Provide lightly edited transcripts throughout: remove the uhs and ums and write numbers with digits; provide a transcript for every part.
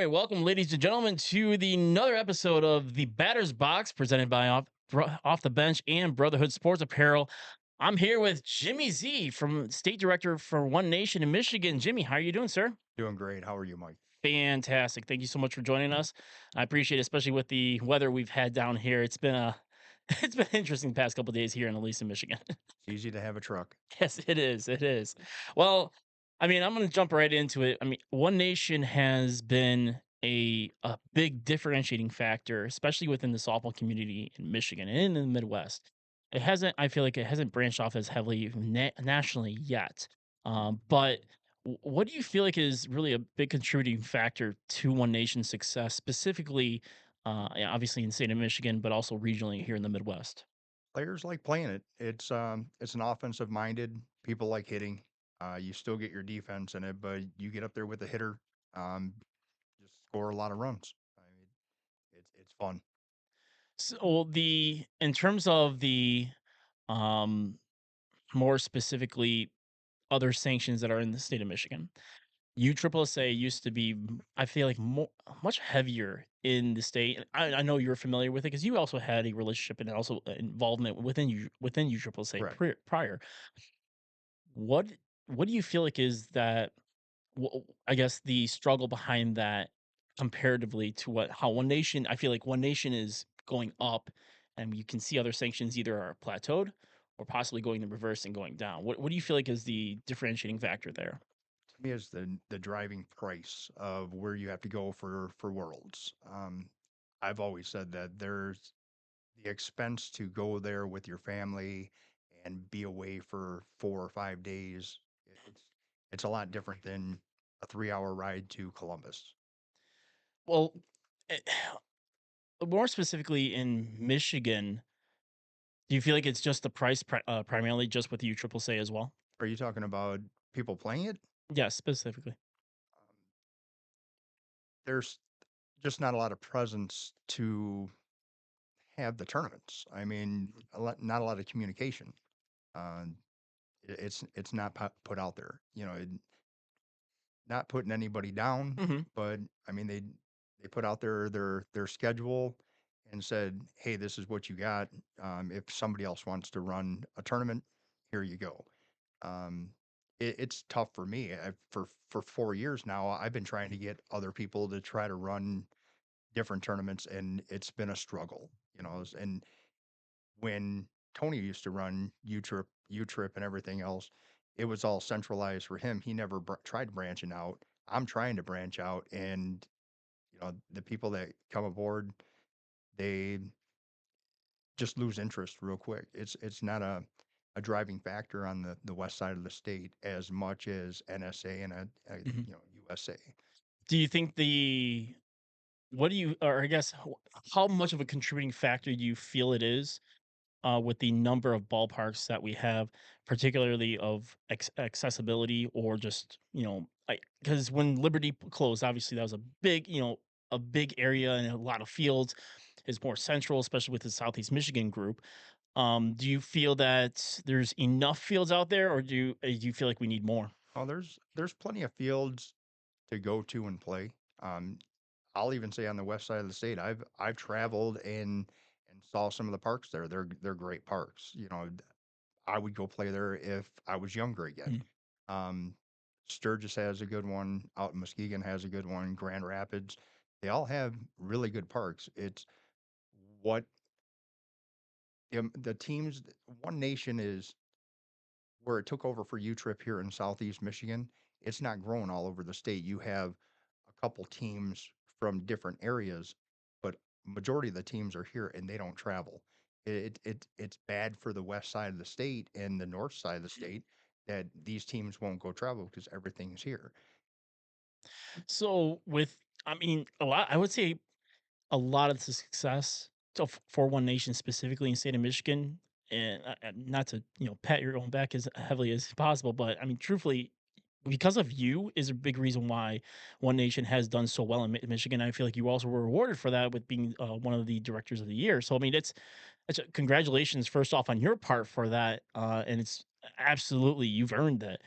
right, welcome, ladies and gentlemen, to the another episode of the Batter's Box, presented by Off the Bench and Brotherhood Sports Apparel. I'm here with Jimmy Z from State Director for One Nation in Michigan. Jimmy, how are you doing, sir? Doing great. How are you, Mike? Fantastic. Thank you so much for joining us. I appreciate it, especially with the weather we've had down here. It's been a it's been interesting the past couple days here in Elisa, Michigan. It's easy to have a truck. Yes, it is. It is. Well, I mean, I'm going to jump right into it. I mean, One Nation has been a big differentiating factor, especially within the softball community in Michigan and in the Midwest. It hasn't. I feel like it hasn't branched off as heavily nationally yet. But what do you feel like is really a big contributing factor to One Nation's success, specifically, yeah, obviously in the state of Michigan, but also regionally here in the Midwest? Players like playing it. It's an offensive minded. People like hitting. You still get your defense in it, but you get up there with a hitter. Um, just score a lot of runs. I mean, it's fun. So the in terms of the um more specifically other sanctions that are in the state of Michigan. USSSA used to be I feel like much heavier in the state. And I know you're familiar with it because you also had a relationship and also involvement within USSSA Correct. prior. What what do you feel like is that I guess the struggle behind that comparatively to what how One Nation I feel like One Nation is going up, and you can see other sanctions either are plateaued or possibly going the reverse and going down. What do you feel like is the differentiating factor there? To me, is the driving price of where you have to go for worlds. I've always said that there's the expense to go there with your family and be away for 4 or 5 days. It's a lot different than a 3 hour ride to Columbus. Well, eh, more specifically in Michigan, do you feel like it's just the price primarily just with USSSA as well? Are you talking about people playing it? Yes, specifically. Um, there's just not a lot of presence to have the tournaments. I mean, not a lot of communication. Uh, it's not put out there. Not putting anybody down, Hmm. but I mean they put out their schedule and said, "Hey, this is what you got. If somebody else wants to run a tournament, here you go." Um, it's tough for me. For 4 years now, I've been trying to get other people to try to run different tournaments, and it's been a struggle. And when Tony used to run U Trip, and everything else, it was all centralized for him. He never tried branching out. I'm trying to branch out, and the people that come aboard, they just lose interest real quick. It's not a driving factor on the west side of the state as much as NSA and Hmm. USA. Do you think the what do you or I guess how much of a contributing factor do you feel it is with the number of ballparks that we have, particularly of accessibility or just because when Liberty closed, obviously that was a big a big area and a lot of fields is more central, especially with the Southeast Michigan group. Do you feel that there's enough fields out there, or do you feel like we need more? Oh, there's plenty of fields to go to and play. Um, I'll even say on the west side of the state, I've traveled and saw some of the parks there. They're great parks. I would go play there if I was younger again. Mm. Um, Sturgis has a good one. Out in Muskegon has a good one. Grand Rapids, they all have really good parks. It's what the teams. One Nation is where it took over for U Trip here in Southeast Michigan. It's not growing all over the state. You have a couple teams from different areas, but majority of the teams are here and they don't travel. It's bad for the west side of the state and the north side of the state that these teams won't go travel because everything's here. So with I mean a lot, I would say a lot of the success for One Nation specifically in the state of Michigan, and not to pat your own back as heavily as possible, but I mean truthfully, because of you is a big reason why One Nation has done so well in Michigan. I feel like you also were rewarded for that with being one of the directors of the year. So I mean, congratulations first off on your part for that, and it's absolutely you've earned that.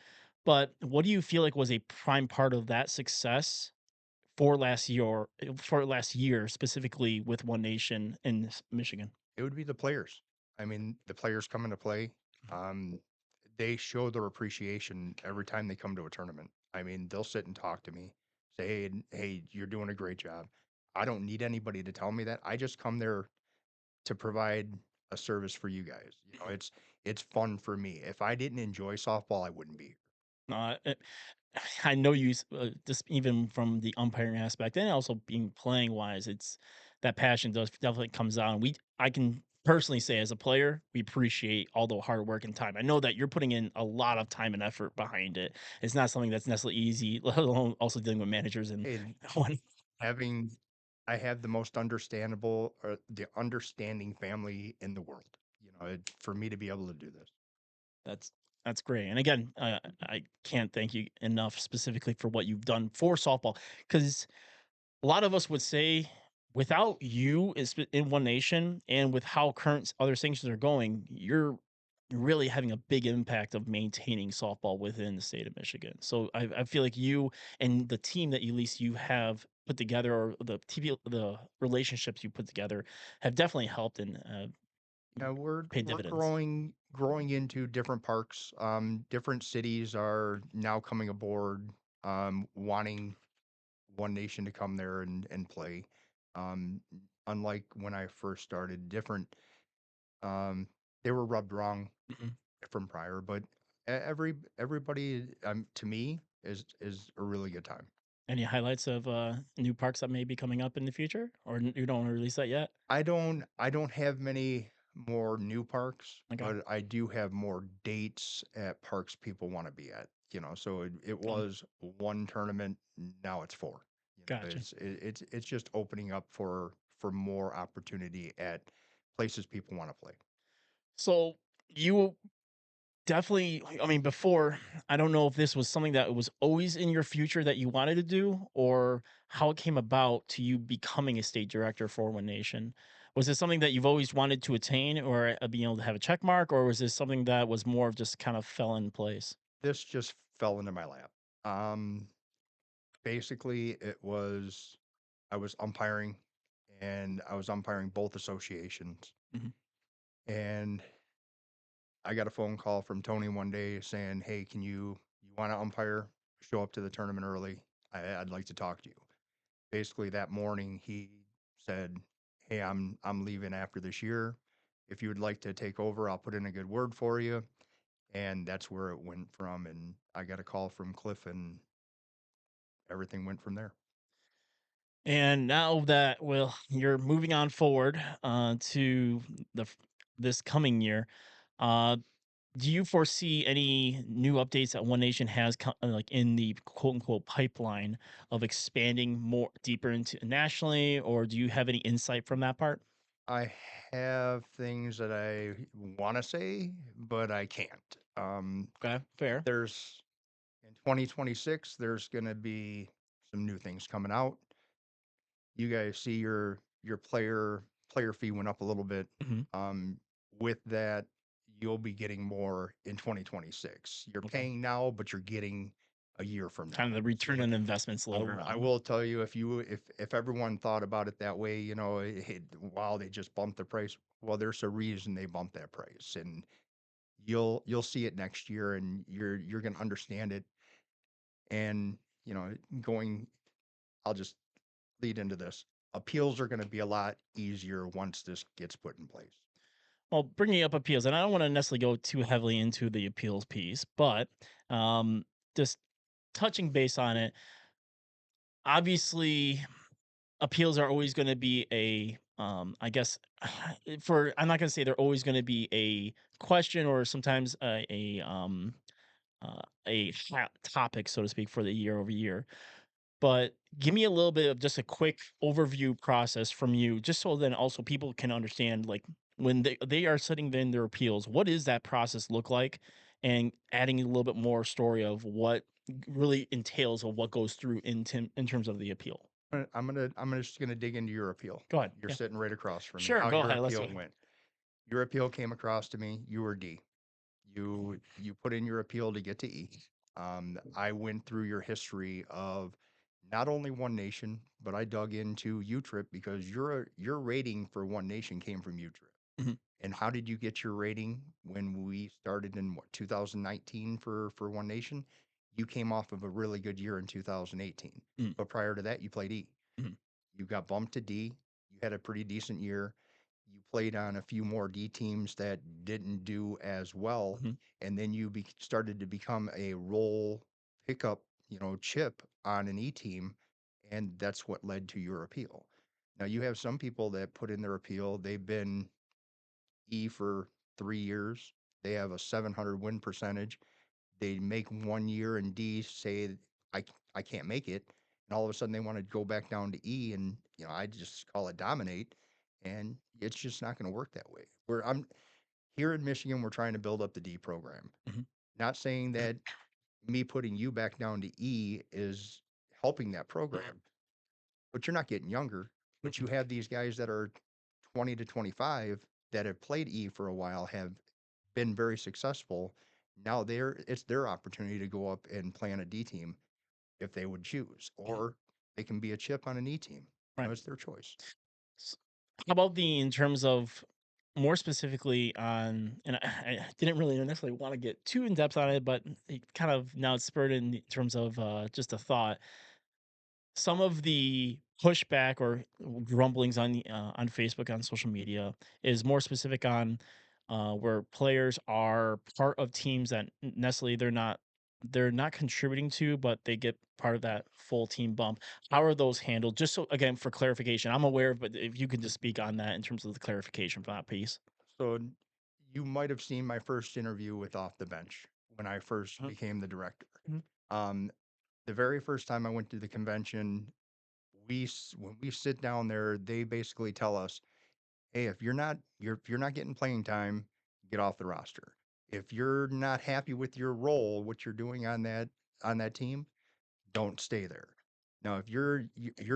But what do you feel like was a prime part of that success for last year specifically with One Nation in Michigan? It would be the players. I mean, the players come into play. Um, they show their appreciation every time they come to a tournament. I mean, they'll sit and talk to me, say, hey, you're doing a great job. I don't need anybody to tell me that. I just come there to provide a service for you guys. You know, it's fun for me. If I didn't enjoy softball, I wouldn't be here. It I know just even from the umpiring aspect and also being playing wise, it's that passion does definitely comes out. And I can personally say as a player, we appreciate all the hard work and time. I know that you're putting in a lot of time and effort behind it. It's not something that's necessarily easy, let alone also dealing with managers and Hey, when having I have the most understandable or the understanding family in the world. You know, for me to be able to do this. that's that's great. And again, I can't thank you enough specifically for what you've done for softball because a lot of us would say without you in One Nation and with how current other sanctions are going, you're really having a big impact of maintaining softball within the state of Michigan. So I feel like you and the team that at least you have put together, or the relationships you put together, have definitely helped and Yeah, paid we're dividends. growing into different parks. Different cities are now coming aboard, wanting One Nation to come there and play. Um, Unlike when I first started, different um, they were rubbed wrong Mhm. from prior, but everybody to me is a really good time. Any highlights of new parks that may be coming up in the future, or you don't want to release that yet? I don't have many more new parks, Okay, but I do have more dates at parks people want to be at. You know, so it was one tournament, now it's four. You know, gotcha. it's just opening up for more opportunity at places people want to play. So you definitely, I mean, before, I don't know if this was something that was always in your future that you wanted to do or how it came about to you becoming a state director for One Nation. Was this something that you've always wanted to attain or being able to have a check mark, or was this something that was more of just kind of fell in place? This just fell into my lap. Um, Basically, I was umpiring, and I was umpiring both associations, Mhm. and I got a phone call from Tony one day saying, "Hey, you want to umpire? Show up to the tournament early. I'd like to talk to you." Basically, that morning he said, "Hey, I'm leaving after this year. If you would like to take over, I'll put in a good word for you." And that's where it went from. And I got a call from Cliff, and everything went from there. And now that, well, you're moving on forward to this coming year, uh, do you foresee any new updates that One Nation has like in the quote unquote pipeline of expanding more deeper into nationally, or do you have any insight from that part? I have things that I want to say, but I can't. Okay, fair. There's In 2026, there's going to be some new things coming out. You guys see your player fee went up a little bit. Hmm. Um, with that, you'll be getting more in 2026. You're Okay, paying now, but you're getting a year from kind of now. the return So on investments later I on. will tell you, if everyone thought about it that way, you know, wow, they just bumped the price. Well, there's a reason they bumped that price, and you'll see it next year, and you're gonna understand it. And you know, going, I'll just lead into this. Appeals are going to be a lot easier once this gets put in place. Well, bringing up appeals, and I don't want to necessarily go too heavily into the appeals piece, but um, just touching base on it. Obviously, appeals are always going to be I guess for I'm not going to say they're always going to be a question or sometimes a hot topic, so to speak, for the year over year. But give me a little bit of just a quick overview process from you, just so then also people can understand, like when they are sitting in their appeals, what does that process look like, and adding a little bit more story of what really entails of what goes through in terms of the appeal. Just gonna dig into your appeal. Go ahead. You're Yeah. sitting right across from me. Sure. How Go your ahead. Let's do appeal it. went. Your appeal came across to me. You were D. You put in your appeal to get to E. I went through your history of not only One Nation, but I dug into UTrip because your rating for One Nation came from UTrip. Mhm, And how did you get your rating when we started in what 2019 for One Nation? You came off of a really good year in 2018, mhm, but prior to that, you played E. mhm, You got bumped to D. You had a pretty decent year. You played on a few more D teams that didn't do as well, mhm, and then you started to become a role pickup, chip on an E team, and that's what led to your appeal. Now you have some people that put in their appeal. They've been E for 3 years. They have a 700 win percentage. They make 1 year in D, say I can't make it, and all of a sudden they want to go back down to E, and I just call it dominate, and it's just not going to work that way. Where I'm here in Michigan, we're trying to build up the D program. mhm, Not saying that me putting you back down to E is helping that program, but you're not getting younger. But mhm, you have these guys that are 20 to 25 that have played E for a while, have been very successful. Now it's their opportunity to go up and play on a D team if they would choose, mhm, or they can be a chip on an E team. right. It's their choice. S How about the in terms of more specifically on and I didn't really necessarily wanna get too in depth on it, but it kind of now it's spurred in terms of, just a thought. Some of the pushback or grumblings on Facebook, on social media, is more specific on where players are part of teams that necessarily they're not contributing to, but they get part of that full team bump. How are those handled? Just so again for clarification, I'm aware, but if you could just speak on that in terms of the clarification for that piece. So you might have seen my first interview with Off the Bench when I first Mhm, became the director. mhm, Um, the very first time I went to the convention, when we sit down there, they basically tell us, "Hey, if you're not getting playing time, get off the roster. If you're not happy with your role, what you're doing on that team, don't stay there." Now, if you're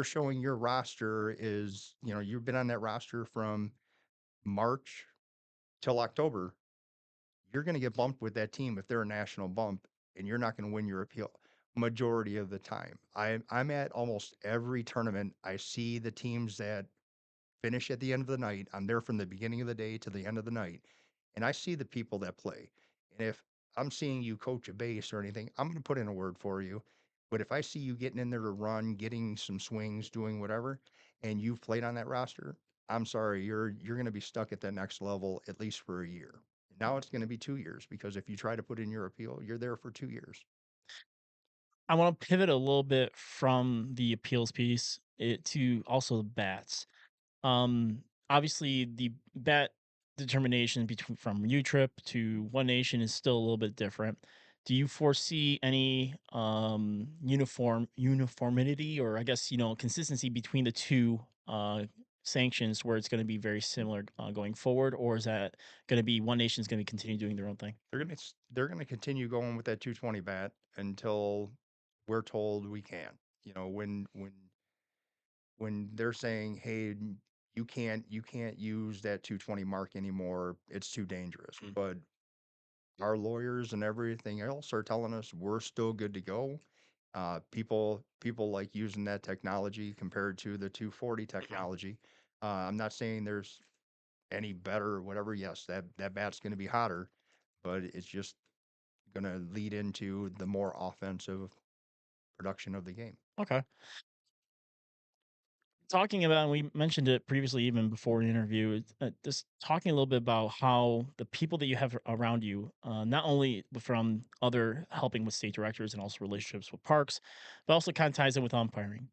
showing your roster is, you've been on that roster from March till October, you're going to get bumped with that team if they're a national bump, and you're not going to win your appeal majority of the time. I'm at almost every tournament. I see the teams that finish at the end of the night. I'm there from the beginning of the day to the end of the night, and I see the people that play. And if I'm seeing you coach a base or anything, I'm going to put in a word for you. But if I see you getting in there to run, getting some swings, doing whatever, and you've played on that roster, I'm sorry, you're going to be stuck at that next level at least for a year. Now it's going to be 2 years because if you try to put in your appeal, you're there for 2 years. I want to pivot a little bit from the appeals piece to also the bats. Obviously, the bet determination between from U Trip to One Nation is still a little bit different. Do you foresee any uniformity, or I guess consistency between the two sanctions, where it's going to be very similar going forward, or is that going to be One Nation's going to continue doing their own thing? They're gonna continue going with that 220 bat until we're told we can. When they're saying, "Hey, you can't use that 220 mark anymore. It's too dangerous." Mm, But our lawyers and everything else are telling us we're still good to go. People like using that technology compared to the 240 technology. I'm not saying there's any better or whatever. Yes, that bat's going to be hotter, but it's just going to lead into the more offensive production of the game. okay. Talking about, and we mentioned it previously, even before the interview, just talking a little bit about how the people that you have around you, not only from other helping with state directors and also relationships with parks, but also kind of ties in with umpiring.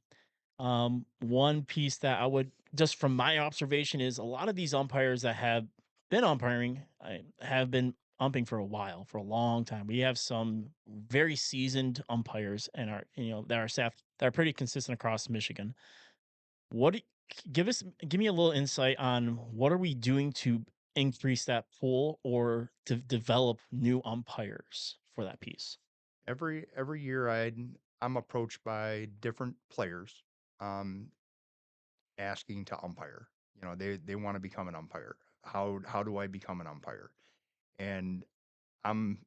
One piece that I would, just from my observation, is a lot of these umpires that have been umpiring have been umping for a while, for a long time. We have some very seasoned umpires and that are staff that are pretty consistent across Michigan. What do give me a little insight on what are we doing to increase that pool or to develop new umpires for that piece? Every year I'm approached by different players um asking to umpire. They want to become an umpire. How do I become an umpire? And I'm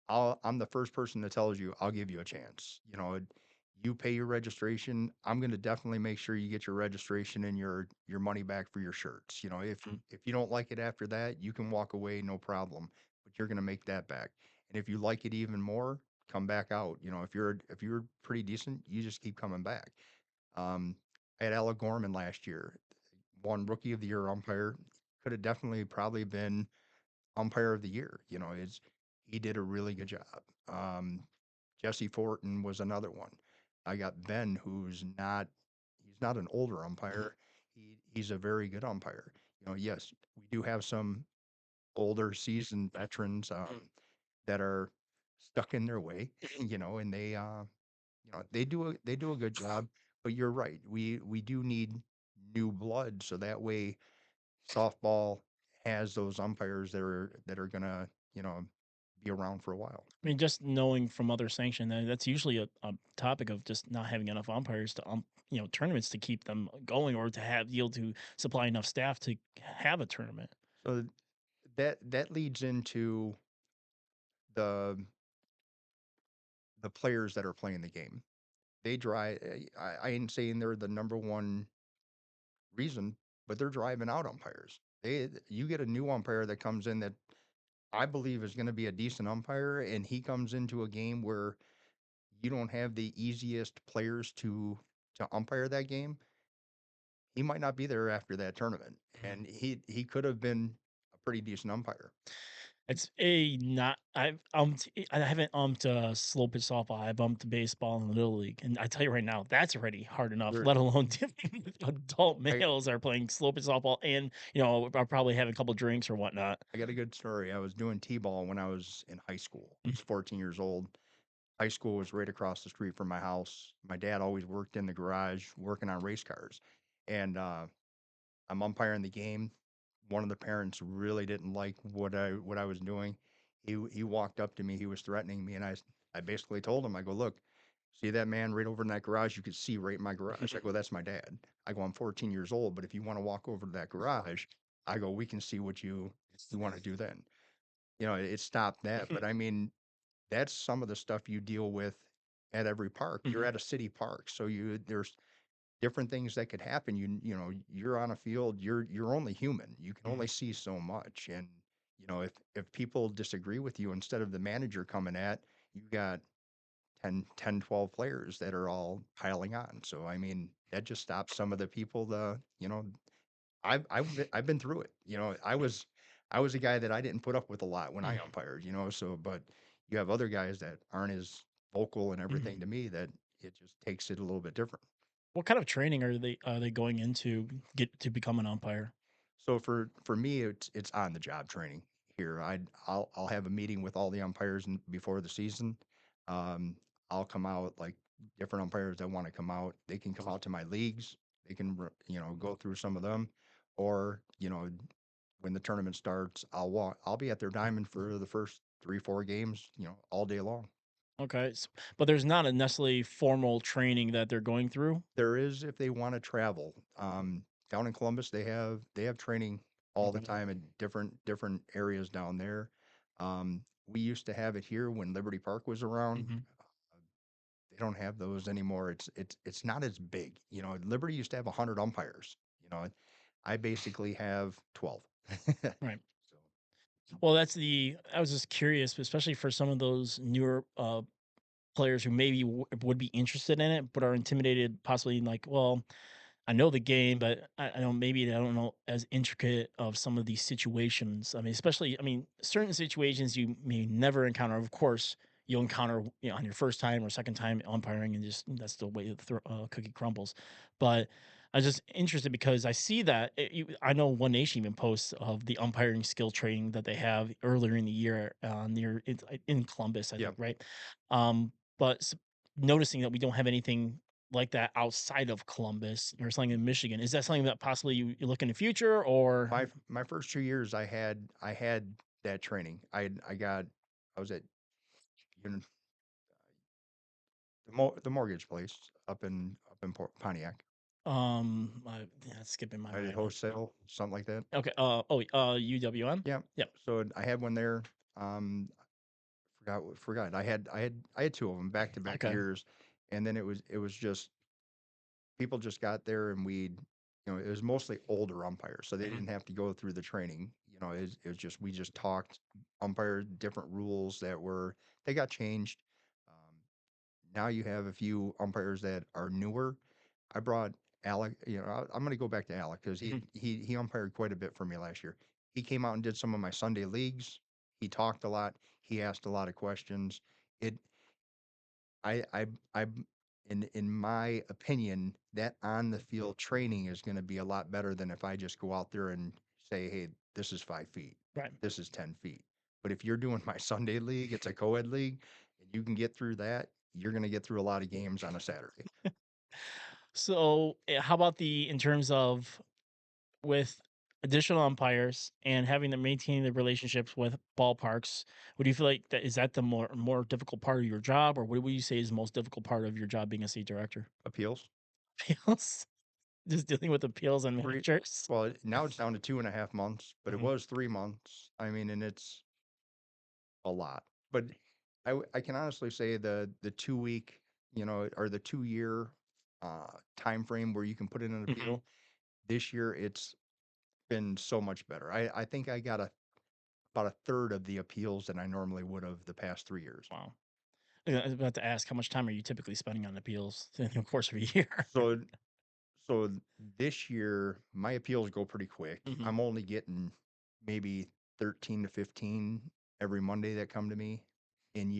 I'm the first person that tells you I'll give you a chance. You pay your registration. I'm going to definitely make sure you get your registration and your money back for your shirts. You know, Mm. if you don't like it after that, you can walk away, no problem. But you're going to make that back. And if you like it even more, come back out. You know, if you're pretty decent, you just keep coming back. Um, I had Alec Gorman last year, won Rookie of the Year umpire. Could have definitely probably been umpire of the year. You know, he did a really good job. Um, Jesse Fortin was another one. I got Ben, he's not an older umpire. He's a very good umpire. You know, yes, we do have some older seasoned veterans that are stuck in their way, you know, and they do a good job. But you're right, we do need new blood, so that way softball has those umpires that are gonna, you know, be around for a while. I mean, just knowing from other sanction that's usually a topic of just not having enough umpires to tournaments to keep them going or to have be able to supply enough staff to have a tournament. So that leads into the the players that are playing the game. They drive. I ain't saying they're the number one reason, but they're driving out umpires. You get a new umpire that comes in that I believe is going to be a decent umpire, and he comes into a game where you don't have the easiest players to umpire that game. He might not be there after that tournament, and he could have been a pretty decent umpire. It's a not I haven't umped slow pitch softball. I've umped baseball in the little league, and I tell you right now, that's already hard enough. There, Let alone dealing with adult I males are playing slow pitch softball, and are probably having a couple drinks or whatnot. I got a good story. I was doing t-ball when I was in high school. I was Mhm. 14 years old. High school was right across the street from my house. My dad always worked in the garage working on race cars, and I'm umpiring the game. One of the parents really didn't like what I was doing. He walked up to me. He was threatening me, and I basically told him, I go, look, see that man right over in that garage? You could see right in my garage. I go, that's my dad. I go, I'm 14 years old, but if you want to walk over to that garage, I go, we can see what you want to do then. You know, it stopped that. But I mean, that's some of the stuff you deal with at every park. You're Mhm. at a city park, so there's different things that could happen. You know, you're on a field, you're only human. You can only Mhm. see so much. And, you know, if people disagree with you, instead of the manager coming at, you got 12 players that are all piling on. So I mean, that just stops some of the people you know, I've been through it. You know, I was a guy that I didn't put up with a lot when I Mhm. umpired, you know, so but you have other guys that aren't as vocal and everything Mhm. to me that it just takes it a little bit different. What kind of training are they going into get to become an umpire? So for me, it's on the job training here. I'll have a meeting with all the umpires before the season. Um, I'll come out like different umpires that want to come out. They can come out to my leagues. They can you know go through some of them, or you know when the tournament starts, I'll be at their diamond for the first 3 4 games. You know all day long. Okay, but there's not a necessarily formal training that they're going through. There is if they want to travel. Down in Columbus, they have training all the Okay. time in different areas down there. We used to have it here when Liberty Park was around. Mhm. They don't have those anymore. It's not as big. You know, Liberty used to have 100 umpires. You know, I basically have 12. Right. So Well, I was just curious, especially for some of those newer players who maybe would be interested in it, but are intimidated, possibly like, well, I know the game, but I don't maybe I don't know as intricate of some of these situations. I mean, especially I mean, certain situations you may never encounter. Of course, you'll encounter on your first time or second time umpiring, and just that's the way the cookie crumbles. But I was just interested because I see that I know One Nation even posts of the umpiring skill training that they have earlier in the year near in Columbus, I yeah, think, right? But noticing that we don't have anything like that outside of Columbus or something in Michigan. Is that something that possibly you look in the future or my first 2 years, I had that training. I was at uni- the mortgage place up in Pontiac. yeah, it's skipping my United mind. Wholesale, something like that. Okay. UWM? Yeah. Yep. So I had one there. Forgot. I had two of them back to back Okay. years, and then it was just people just got there and it was mostly older umpires, so they Mhm. didn't have to go through the training. It was just we just talked umpire different rules they got changed. Um, Now you have a few umpires that are newer. I brought Alec. I'm going to go back to Alec because he Mhm. he he umpired quite a bit for me last year. He came out and did some of my Sunday leagues. He talked a lot. He asked a lot of questions. It I in my opinion, that on the field training is going to be a lot better than if I just go out there and say, hey, this is 5 feet, Right. this is 10 feet. But if you're doing my Sunday league, it's a co-ed league, and you can get through that, you're going to get through a lot of games on a Saturday. So, how about in terms of with additional umpires and having to maintain the relationships with ballparks? What do you feel like that is that the more difficult part of your job, or what would you say is the most difficult part of your job being a state director? Appeals. Appeals, just dealing with appeals and Three, managers. well, now it's down to 2.5 months, but it Mhm. was 3 months. I mean, and it's a lot. But I can honestly say the 2 week, or the 2 year time frame where you can put in an Mhm. appeal. This year it's been so much better. I think I got about a third of the appeals than I normally would have the past 3 years. Wow. I was about to ask, how much time are you typically spending on appeals in the course of a year? So so this year my appeals go pretty quick. Mhm. I'm only getting maybe 13 to 15 every Monday that come to me. In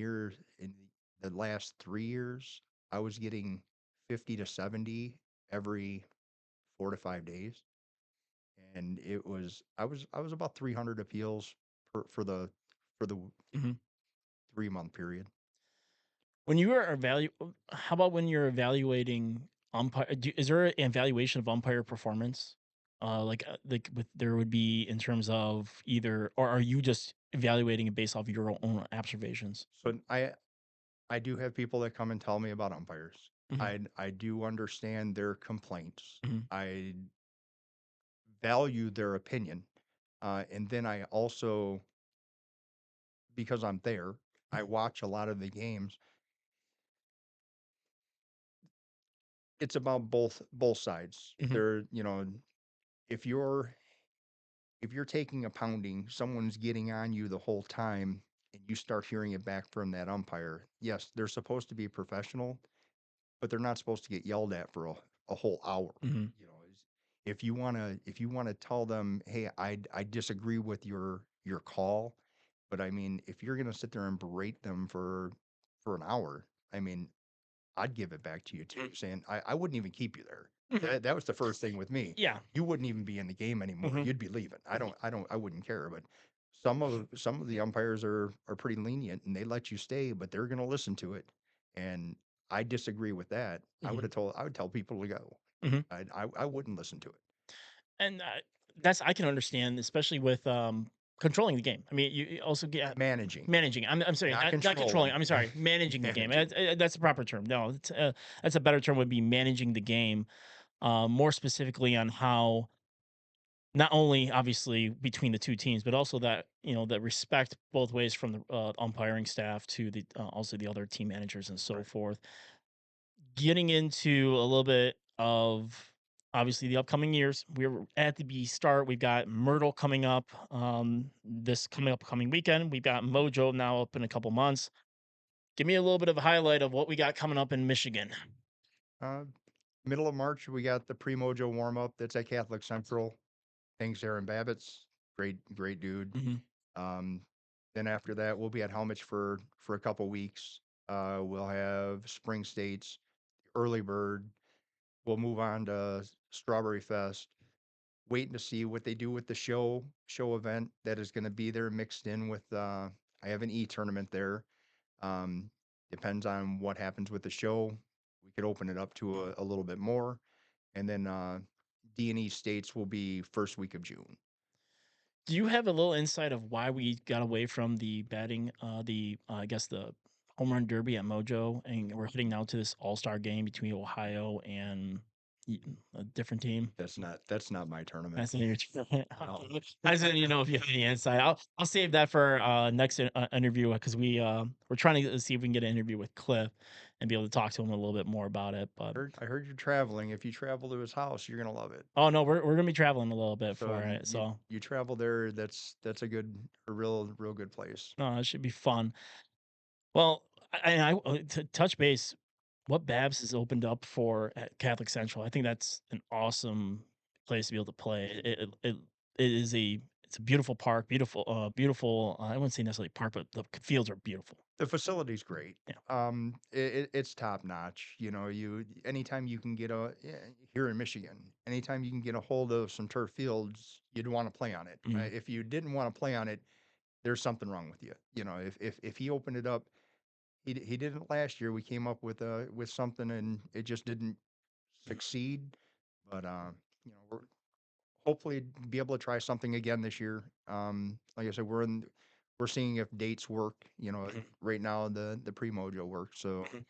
the last 3 years, I was getting 50 to 70 every 4 to 5 days. And I was about 300 appeals for the Mhm. 3 month period. When you are how about when you're evaluating is there an evaluation of umpire performance? Like with there would be in terms of either, or are you just evaluating it based off your own observations? So I do have people that come and tell me about umpires. Mhm. I do understand their complaints. Mhm. I value their opinion. And then I also, because I'm there, I watch a lot of the games. It's about both sides. Mhm. If you're if you're taking a pounding, someone's getting on you the whole time and you start hearing it back from that umpire. Yes, they're supposed to be professional, but they're not supposed to get yelled at for a whole hour. Mhm. You know, if you wanna tell them, hey, I disagree with your call, but I mean, if you're gonna sit there and berate them for an hour, I mean, I'd give it back to you too, Mhm. saying I wouldn't even keep you there. Mhm. That was the first thing with me. Yeah. You wouldn't even be in the game anymore. Mhm. You'd be leaving. I wouldn't care. But some of the umpires are pretty lenient and they let you stay, but they're gonna listen to it. And I disagree with that. Mhm. I would tell people to go. Mhm. I wouldn't listen to it. And that's I can understand, especially with controlling the game. I mean, you also get Managing, managing. I'm sorry, not not controlling. controlling. I'm sorry, managing the game. Managing. That's the proper term. No, that's a better term. Would be managing the game. More specifically on how not only obviously between the two teams, but also that that respect both ways from the umpiring staff to the also the other team managers and so Right. forth. Getting into a little bit of obviously the upcoming years. We're at the start. We've got Myrtle coming up this coming weekend. We've got Mojo now up in a couple months. Give me a little bit of a highlight of what we got coming up in Michigan. Uh, Middle of March, we got the pre-mojo warm up. That's at Catholic Central. Thanks, Aaron Babbitts. Great dude. Mhm. Um, then after that, we'll be at Helmich for a couple weeks. We'll have Spring States, Early Bird. We'll move on to Strawberry Fest. Waiting to see what they do with the show event that is going to be there mixed in with. I have an tournament there. Um, Depends on what happens with the show. We could open it up to a little bit more, and then D&E states will be first week of June. Do you have a little insight of why we got away from the batting, I guess the home run derby at Mojo, and we're heading now to this All Star game between Ohio and? A different team. That's not my tournament. That's not your tournament. No. I just didn't even know if you have any insight. I'll save that for next interview because we're trying to see if we can get an interview with Cliff and be able to talk to him a little bit more about it. But I heard you're traveling. If you travel to his house, you're gonna love it. oh no, we're gonna be traveling a little bit So for it. you So you travel there, that's a real good place. no, it should be fun. Well, to touch base, what Babs has opened up for at Catholic Central, I think that's an awesome place to be able to play. It is it's a beautiful park, beautiful. I wouldn't say necessarily park, but the fields are beautiful. The facility's great. Yeah. It's top notch. You know, you anytime you can get here in Michigan, anytime you can get a hold of some turf fields, you'd want to play on it. Mhm. If you didn't want to play on it, there's something wrong with you. You know, if he opened it up, he didn't last year. We came up with something and it just didn't succeed. But we're hopefully be able to try something again this year. Like I said, we're seeing if dates work. Mhm. Right now the pre-mojo works. So Mhm.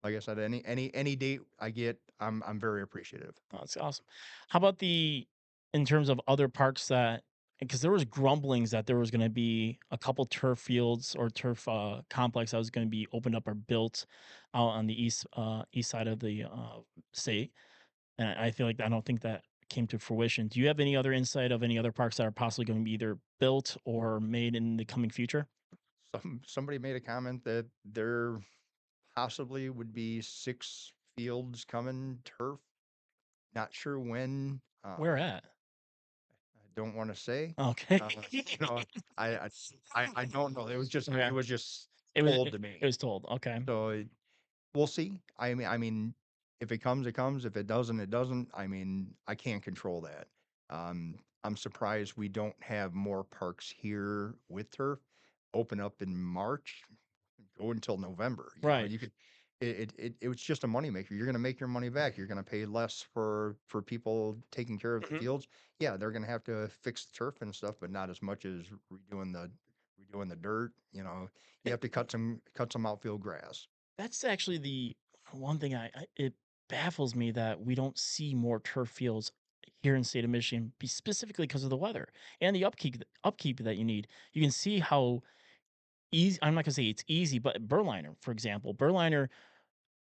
like I said, any date I get, I'm very appreciative. Oh, that's awesome. How about in terms of other parks that, because there was grumblings that there was going to be a couple turf fields or turf complex that was going to be opened up or built out on the east side of the state, and I feel like I don't think that came to fruition. Do you have any other insight of any other parks that are possibly going to be either built or made in the coming future? Somebody made a comment that there possibly would be 6 fields coming turf. Not sure when. Where at? I don't want to say. Okay. You know, I, I I don't know. It Okay. was just It was told it, to it me. was told. Okay. So we'll see. I mean, if it comes, it comes. If it doesn't, it doesn't. I mean, I can't control that. I'm surprised we don't have more parks here with turf open up in March, go until November. Right. You could. It was just a moneymaker. You're going to make your money back. You're going to pay less for people taking care of the Mhm. fields. Yeah, they're going to have to fix the turf and stuff, but not as much as redoing the dirt. You have to cut some outfield grass. That's actually the one thing it baffles me that we don't see more turf fields here in the state of Michigan, specifically because of the weather and the upkeep that you need. You can see how easy. I'm not gonna say it's easy, but Berliner, for example, Berliner,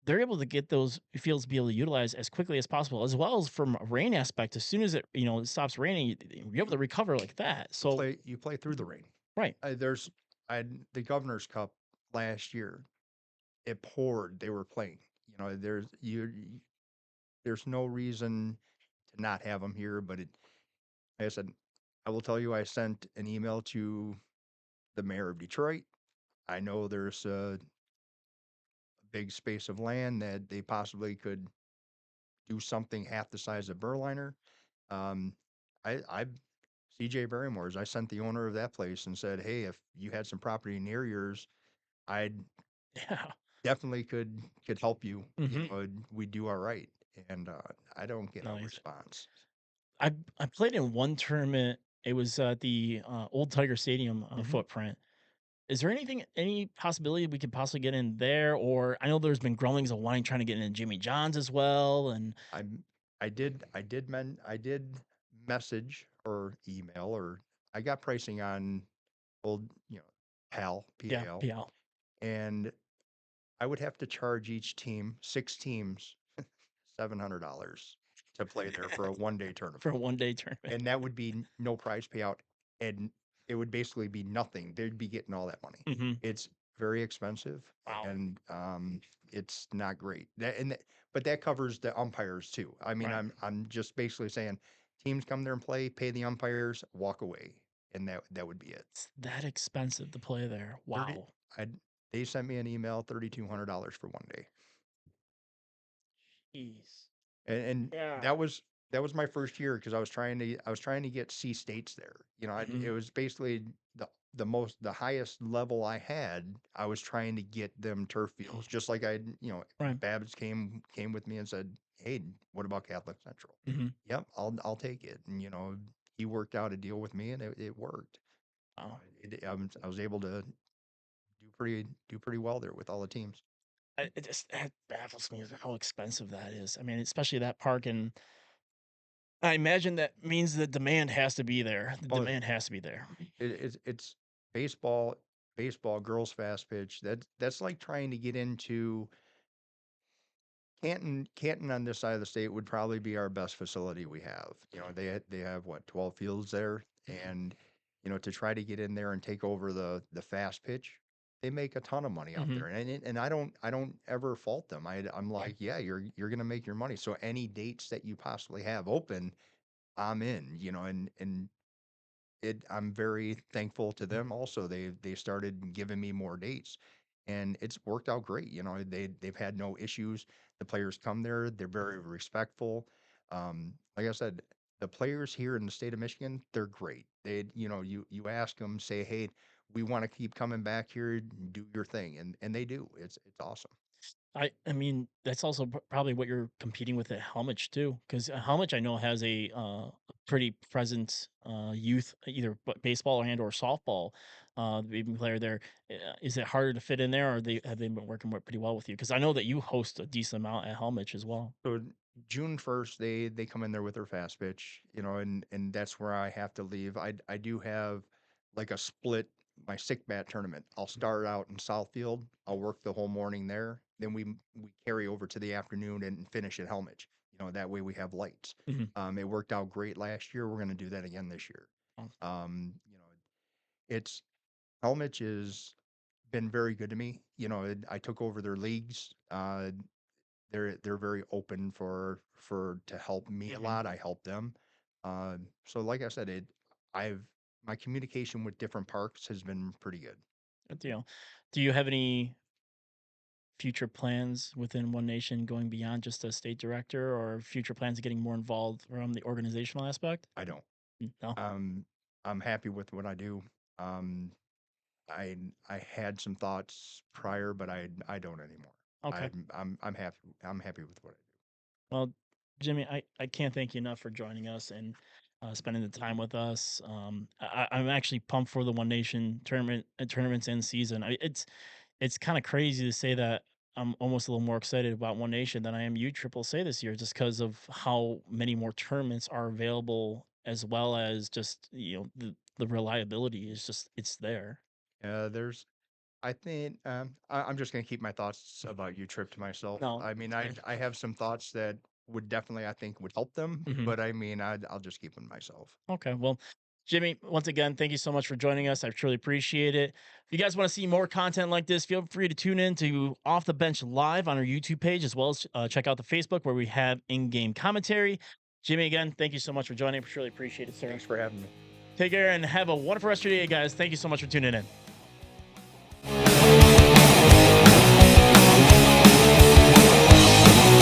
they're able to get those fields to be able to utilize as quickly as possible, as well as from a rain aspect. As soon as it stops raining, you're able to recover like that. You So play you play through the rain. right, There's I the Governor's Cup last year. It poured. They were playing. There's no reason to not have them here. But like I said, I will tell you, I sent an email to the mayor of Detroit. I know there's a big space of land that they possibly could do something half the size of Berliner. Um, I CJ Barrymore's. I sent the owner of that place and said, hey, if you had some property near yours, I yeah. definitely could help you. Hmm. We do all right, and I don't get a Nice. response. I played in one tournament. It was at the old Tiger Stadium Hmm. footprint. Is there any possibility we could possibly get in there? Or I know there's been grumblings of wanting trying to get in Jimmy John's as well. And I'm I did message or email or I got pricing on old yeah, PAL, PL and I would have to charge each team 6 teams $700 to play there for a 1 day for tournament. a 1 day tournament. And that would be no prize payout, and it would basically be nothing. They'd be getting all that money. Hmm. It's very expensive, Wow. and it's not great. But that covers the umpires too. I mean, Right. I'm just basically saying, teams come there and play, pay the umpires, walk away, and that would be it. It's that expensive to play there. 30. Wow. I They sent me an email, $3,200 for 1 day. Jeez. And Yeah. that was my first year because I was trying to get C states there. Hmm. It was basically the highest level I had. I was trying to get them turf fields, just like Right. Babs came with me and said, "Hey, what about Catholic Central?" Hmm. Yep, I'll take it. And he worked out a deal with me, and it worked. Wow. I was able to do pretty well there with all the teams. it just that baffles me how expensive that is. I mean, especially that park, and I imagine that means the demand has to be there. The Well, demand has to be there. it's baseball, baseball, girls fast pitch. That's like trying to get into Canton on this side of the state would probably be our best facility we have. They have what, 12 fields there, and to try to get in there and take over the fast pitch, they make a ton of money out Mhm. there, and I don't ever fault them. I'm like, yeah, you're gonna make your money. So any dates that you possibly have open, I'm in. And I'm very thankful to them also. They started giving me more dates, and it's worked out great. They've had no issues. The players come there, they're very respectful. Like I said, the players here in the state of Michigan, they're great. You ask them, say, hey, we want to keep coming back here, do your thing, and they do. It's awesome. I mean, that's also probably what you're competing with at Helmich too, because Helmich I know has a pretty present youth, either baseball and or softball, even player there. Is it harder to fit in there, or have they been working pretty well with you? Because I know that you host a decent amount at Helmich as well. So June 1st, they come in there with their fast pitch, and that's where I have to leave. I do have like a split my sick bat tournament. I'll start out in Southfield. I'll work the whole morning there. Then we carry over to the afternoon and finish at Helmich. That way we have lights. Mhm. It worked out great last year. We're going to do that again this year. Oh, It's Helmich has been very good to me. I took over their leagues. They're very open for to help me a mhm. lot. I help them. So like I said, I've my communication with different parks has been pretty good. Good deal. Do you have any future plans within One Nation going beyond just a state director, or future plans of getting more involved from the organizational aspect? I don't. No. Um, I'm happy with what I do. Um, I I had some thoughts prior, but I don't anymore. Okay. I'm happy. I'm happy with what I do. Well, Jimmy, I can't thank you enough for joining us and spending the time with us. I'm actually pumped for the One Nation tournaments in season. It's kind of crazy to say that I'm almost a little more excited about One Nation than I am U Triple C this year, just because of how many more tournaments are available, as well as just the reliability is just it's there. There's I think I'm just gonna keep my thoughts about you trip to myself. No, I mean, it's fine. I have some thoughts that would definitely I think would help them, Mhm. but I mean I'll just keep them to myself. Okay. Well, Jimmy, once again, thank you so much for joining us. I truly appreciate it. If you guys want to see more content like this, feel free to tune in to Off the Bench Live on our YouTube page, as well as check out the Facebook where we have in game commentary. Jimmy, again, thank you so much for joining. Truly appreciate it, sir. Thanks for having me. Take care and have a wonderful rest of your day, guys. Thank you so much for tuning in.